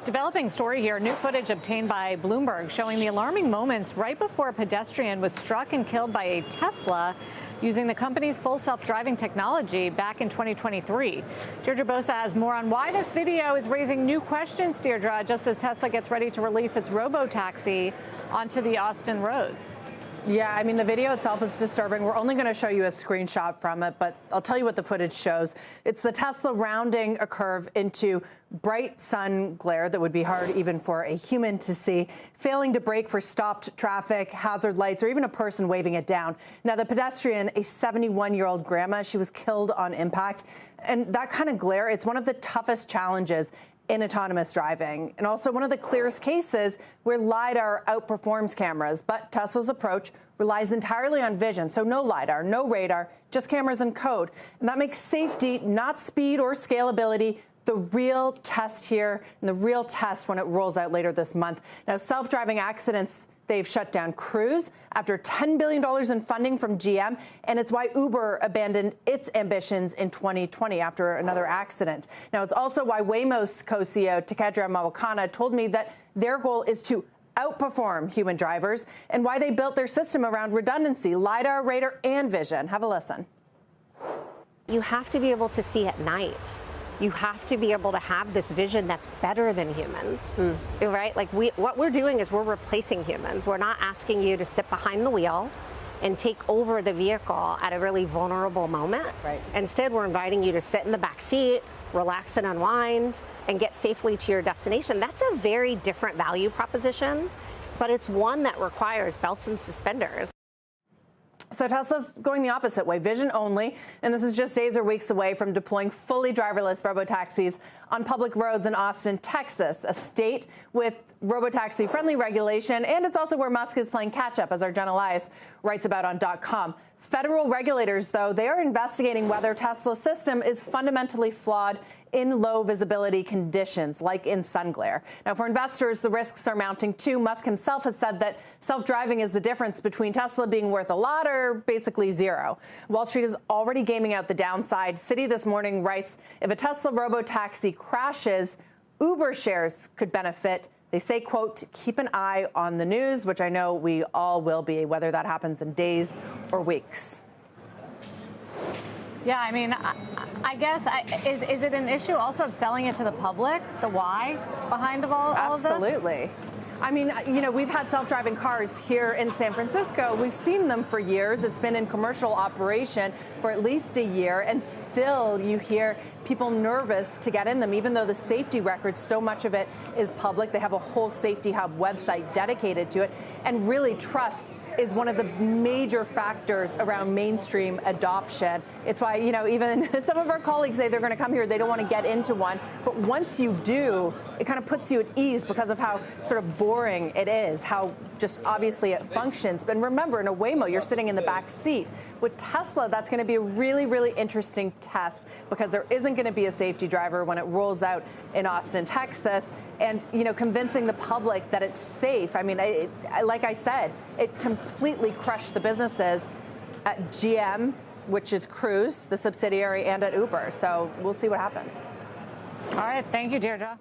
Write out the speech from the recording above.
Developing story here. New footage obtained by Bloomberg showing the alarming moments right before a pedestrian was struck and killed by a Tesla using the company's full self-driving technology back in 2023. Deirdre Bosa has more on why this video is raising new questions, Deirdre, just as Tesla gets ready to release its Robotaxi onto the Austin roads. Yeah, I mean, the video itself is disturbing. We're only going to show you a screenshot from it, but I'll tell you what the footage shows. It's the Tesla rounding a curve into bright sun glare that would be hard even for a human to see, failing to brake for stopped traffic, hazard lights, or even a person waving it down. Now, the pedestrian, a 71-year-old grandma, she was killed on impact. And that kind of glare, it's one of the toughest challenges in autonomous driving, and also one of the clearest cases where LiDAR outperforms cameras. But Tesla's approach relies entirely on vision, so no LiDAR, no radar, just cameras and code. And that makes safety, not speed or scalability, the real test here, and the real test when it rolls out later this month. Now, self-driving accidents, they've shut down Cruise after $10 billion in funding from GM, and it's why Uber abandoned its ambitions in 2020 after another accident. Now, it's also why Waymo's co-CEO Takadra Mawakana told me that their goal is to outperform human drivers, and why they built their system around redundancy, LiDAR, radar, and vision. Have a listen. You have to be able to see at night. You have to be able to have this vision that's better than humans, right? Like what we're doing is we're replacing humans. We're not asking you to sit behind the wheel and take over the vehicle at a really vulnerable moment. Right. Instead, we're inviting you to sit in the back seat, relax and unwind, and get safely to your destination. That's a very different value proposition, but it's one that requires belts and suspenders. So Tesla's going the opposite way, vision only, and this is just days or weeks away from deploying fully driverless robotaxis on public roads in Austin, Texas, a state with robotaxi-friendly regulation, and it's also where Musk is playing catch-up, as our Jen Elias writes about on .com. Federal regulators, though, they are investigating whether Tesla's system is fundamentally flawed in low visibility conditions, like in sun glare. Now, for investors, the risks are mounting too. Musk himself has said that self-driving is the difference between Tesla being worth a lot or basically zero. Wall Street is already gaming out the downside. Citi this morning writes, if a Tesla robotaxi crashes, Uber shares could benefit. They say, quote, keep an eye on the news, which I know we all will be, whether that happens in days or weeks. Yeah, I mean, I guess, is it an issue also of selling it to the public, the why behind all of this? Absolutely. I mean, you know, we've had self-driving cars here in San Francisco. We've seen them for years. It's been in commercial operation for at least a year, and still you hear people nervous to get in them, even though the safety record, so much of it is public. They have a whole Safety Hub website dedicated to it, and really trust is one of the major factors around mainstream adoption. It's why, you know, even some of our colleagues say they're going to come here, they don't want to get into one. But once you do, it kind of puts you at ease because of how sort of boring it is, how just obviously it functions. But remember, in a Waymo, you're sitting in the back seat. With Tesla, that's going to be a really, really interesting test because there isn't going to be a safety driver when it rolls out in Austin, Texas. And, you know, convincing the public that it's safe. I mean, like I said, it completely crushed the businesses at GM, which is Cruise, the subsidiary, and at Uber. So we'll see what happens. All right. Thank you, Deirdre.